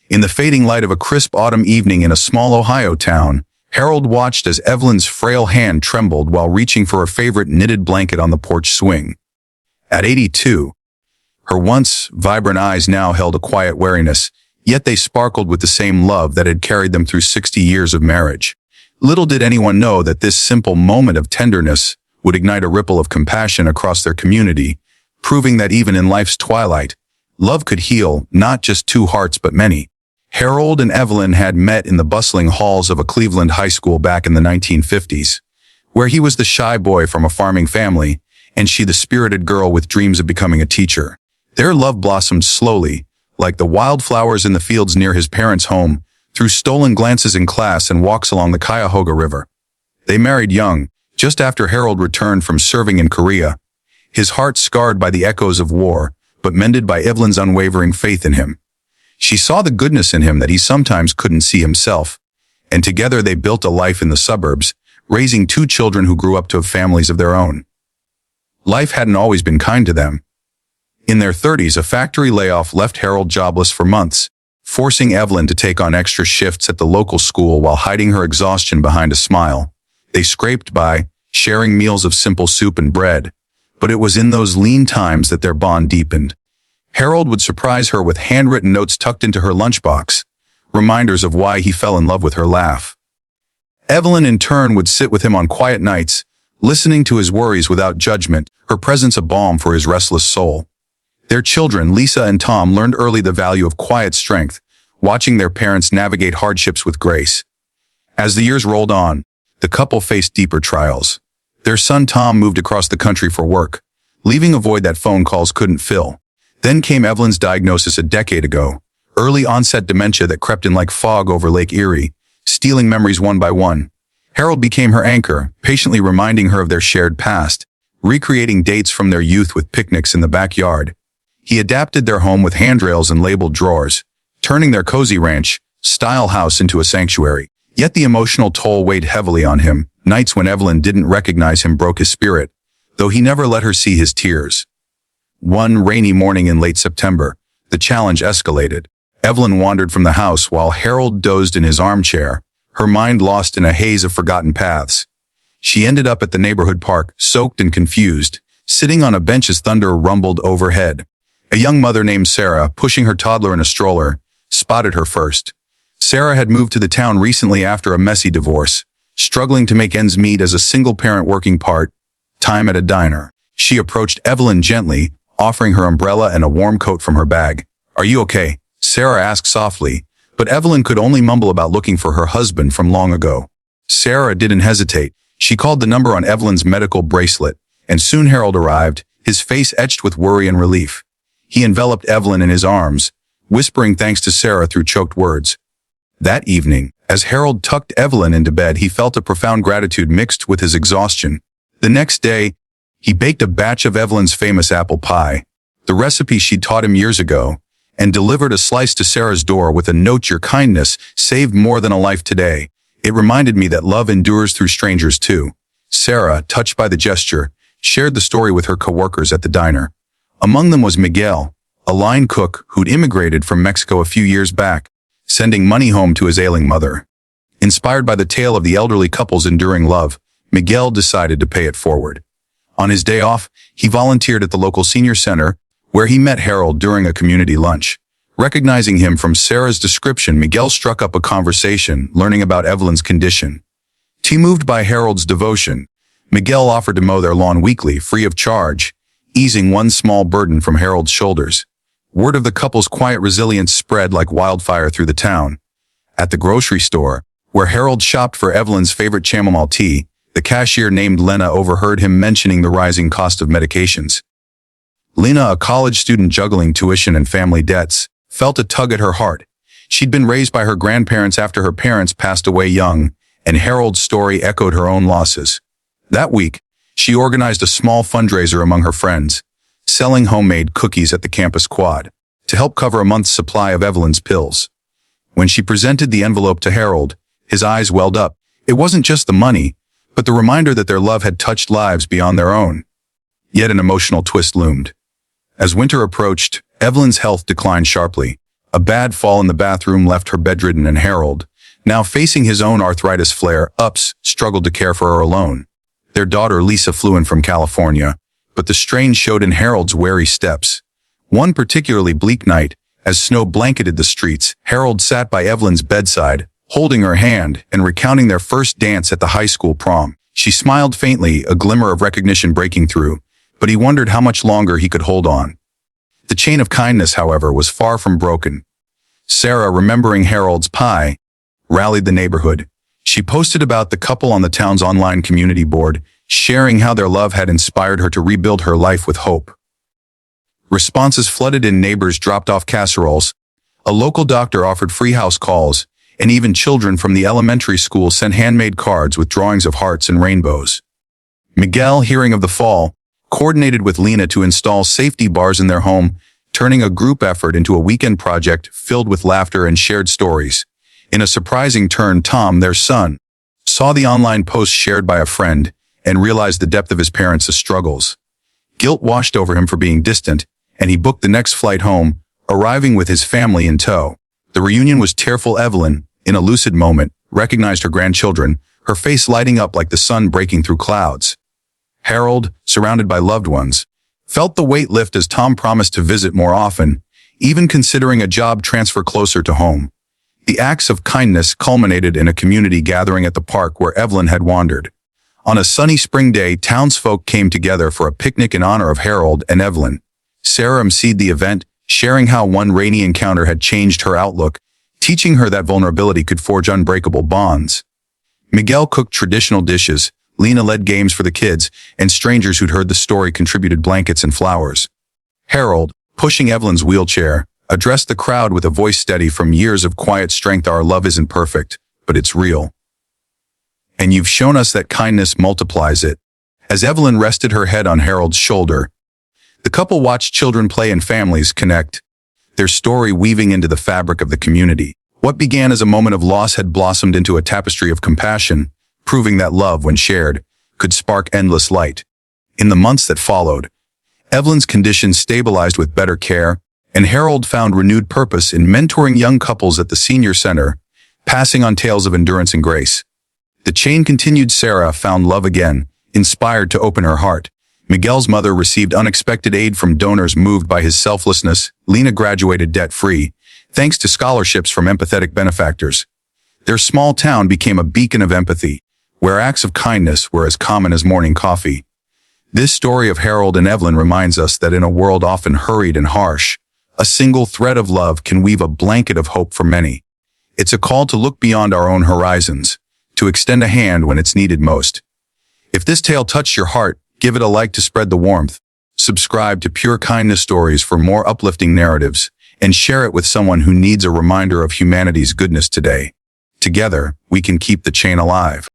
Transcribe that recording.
In the fading light of a crisp autumn evening in a small Ohio town, Harold watched as Evelyn's frail hand trembled while reaching for a favorite knitted blanket on the porch swing. At 82, her once vibrant eyes now held a quiet wariness, yet they sparkled with the same love that had carried them through 60 years of marriage. Little did anyone know that this simple moment of tenderness would ignite a ripple of compassion across their community, proving that even in life's twilight, love could heal not just two hearts but many. Harold and Evelyn had met in the bustling halls of a Cleveland high school back in the 1950s, where he was the shy boy from a farming family, and she the spirited girl with dreams of becoming a teacher. Their love blossomed slowly, like the wildflowers in the fields near his parents' home, through stolen glances in class and walks along the Cuyahoga River. They married young, just after Harold returned from serving in Korea, his heart scarred by the echoes of war, but mended by Evelyn's unwavering faith in him. She saw the goodness in him that he sometimes couldn't see himself, and together they built a life in the suburbs, raising two children who grew up to have families of their own. Life hadn't always been kind to them. In their 30s, a factory layoff left Harold jobless for months, forcing Evelyn to take on extra shifts at the local school while hiding her exhaustion behind a smile. They scraped by, sharing meals of simple soup and bread, but it was in those lean times that their bond deepened. Harold would surprise her with handwritten notes tucked into her lunchbox, reminders of why he fell in love with her laugh. Evelyn in turn would sit with him on quiet nights, listening to his worries without judgment, her presence a balm for his restless soul. Their children, Lisa and Tom, learned early the value of quiet strength, watching their parents navigate hardships with grace. As the years rolled on, the couple faced deeper trials. Their son Tom moved across the country for work, leaving a void that phone calls couldn't fill. Then came Evelyn's diagnosis a decade ago, early onset dementia that crept in like fog over Lake Erie, stealing memories one by one. Harold became her anchor, patiently reminding her of their shared past, recreating dates from their youth with picnics in the backyard. He adapted their home with handrails and labeled drawers, turning their cozy ranch-style house into a sanctuary. Yet the emotional toll weighed heavily on him. Nights when Evelyn didn't recognize him broke his spirit, though he never let her see his tears. One rainy morning in late September, the challenge escalated. Evelyn wandered from the house while Harold dozed in his armchair, her mind lost in a haze of forgotten paths. She ended up at the neighborhood park, soaked and confused, sitting on a bench as thunder rumbled overhead. A young mother named Sarah, pushing her toddler in a stroller, spotted her first. Sarah had moved to the town recently after a messy divorce, struggling to make ends meet as a single parent working part-time at a diner. She approached Evelyn gently, offering her umbrella and a warm coat from her bag. "Are you okay?" Sarah asked softly, but Evelyn could only mumble about looking for her husband from long ago. Sarah didn't hesitate. She called the number on Evelyn's medical bracelet, and soon Harold arrived, his face etched with worry and relief. He enveloped Evelyn in his arms, whispering thanks to Sarah through choked words. That evening, as Harold tucked Evelyn into bed, he felt a profound gratitude mixed with his exhaustion. The next day, he baked a batch of Evelyn's famous apple pie, the recipe she'd taught him years ago, and delivered a slice to Sarah's door with a note: "Your kindness saved more than a life today. It reminded me that love endures through strangers too." Sarah, touched by the gesture, shared the story with her coworkers at the diner. Among them was Miguel, a line cook who'd immigrated from Mexico a few years back, sending money home to his ailing mother. Inspired by the tale of the elderly couple's enduring love, Miguel decided to pay it forward. On his day off, he volunteered at the local senior center, where he met Harold during a community lunch. Recognizing him from Sarah's description, Miguel struck up a conversation, learning about Evelyn's condition. Moved by Harold's devotion, Miguel offered to mow their lawn weekly, free of charge, easing one small burden from Harold's shoulders. Word of the couple's quiet resilience spread like wildfire through the town. At the grocery store, where Harold shopped for Evelyn's favorite chamomile tea, the cashier named Lena overheard him mentioning the rising cost of medications. Lena, a college student juggling tuition and family debts, felt a tug at her heart. She'd been raised by her grandparents after her parents passed away young, and Harold's story echoed her own losses. That week, she organized a small fundraiser among her friends, selling homemade cookies at the campus quad, to help cover a month's supply of Evelyn's pills. When she presented the envelope to Harold, his eyes welled up. It wasn't just the money, but the reminder that their love had touched lives beyond their own. Yet an emotional twist loomed. As winter approached, Evelyn's health declined sharply. A bad fall in the bathroom left her bedridden, and Harold, now facing his own arthritis flare-ups, struggled to care for her alone. Their daughter Lisa flew in from California, but the strain showed in Harold's wary steps. One particularly bleak night, as snow blanketed the streets, Harold sat by Evelyn's bedside, holding her hand and recounting their first dance at the high school prom. She smiled faintly, a glimmer of recognition breaking through, but he wondered how much longer he could hold on. The chain of kindness, however, was far from broken. Sarah, remembering Harold's pie, rallied the neighborhood. She posted about the couple on the town's online community board, sharing how their love had inspired her to rebuild her life with hope. Responses flooded in. Neighbors dropped off casseroles. A local doctor offered free house calls, and even children from the elementary school sent handmade cards with drawings of hearts and rainbows. Miguel, hearing of the fall, coordinated with Lena to install safety bars in their home, turning a group effort into a weekend project filled with laughter and shared stories. In a surprising turn, Tom, their son, saw the online post shared by a friend and realized the depth of his parents' struggles. Guilt washed over him for being distant, and he booked the next flight home, arriving with his family in tow. The reunion was tearful. Evelyn, in a lucid moment, recognized her grandchildren, her face lighting up like the sun breaking through clouds. Harold, surrounded by loved ones, felt the weight lift as Tom promised to visit more often, even considering a job transfer closer to home. The acts of kindness culminated in a community gathering at the park where Evelyn had wandered. On a sunny spring day, townsfolk came together for a picnic in honor of Harold and Evelyn. Sarah emceed the event, sharing how one rainy encounter had changed her outlook, teaching her that vulnerability could forge unbreakable bonds. Miguel cooked traditional dishes, Lena led games for the kids, and strangers who'd heard the story contributed blankets and flowers. Harold, pushing Evelyn's wheelchair, addressed the crowd with a voice steady from years of quiet strength. Our love isn't perfect, but it's real. And you've shown us that kindness multiplies it. As Evelyn rested her head on Harold's shoulder, the couple watched children play and families connect, their story weaving into the fabric of the community. What began as a moment of loss had blossomed into a tapestry of compassion, proving that love, when shared, could spark endless light. In the months that followed, Evelyn's condition stabilized with better care, and Harold found renewed purpose in mentoring young couples at the senior center, passing on tales of endurance and grace. The chain continued. Sarah found love again, inspired to open her heart. Miguel's mother received unexpected aid from donors moved by his selflessness. Lena graduated debt-free, thanks to scholarships from empathetic benefactors. Their small town became a beacon of empathy, where acts of kindness were as common as morning coffee. This story of Harold and Evelyn reminds us that in a world often hurried and harsh, a single thread of love can weave a blanket of hope for many. It's a call to look beyond our own horizons, to extend a hand when it's needed most. If this tale touched your heart, give it a like to spread the warmth. Subscribe to Pure Kindness Stories for more uplifting narratives, and share it with someone who needs a reminder of humanity's goodness today. Together, we can keep the chain alive.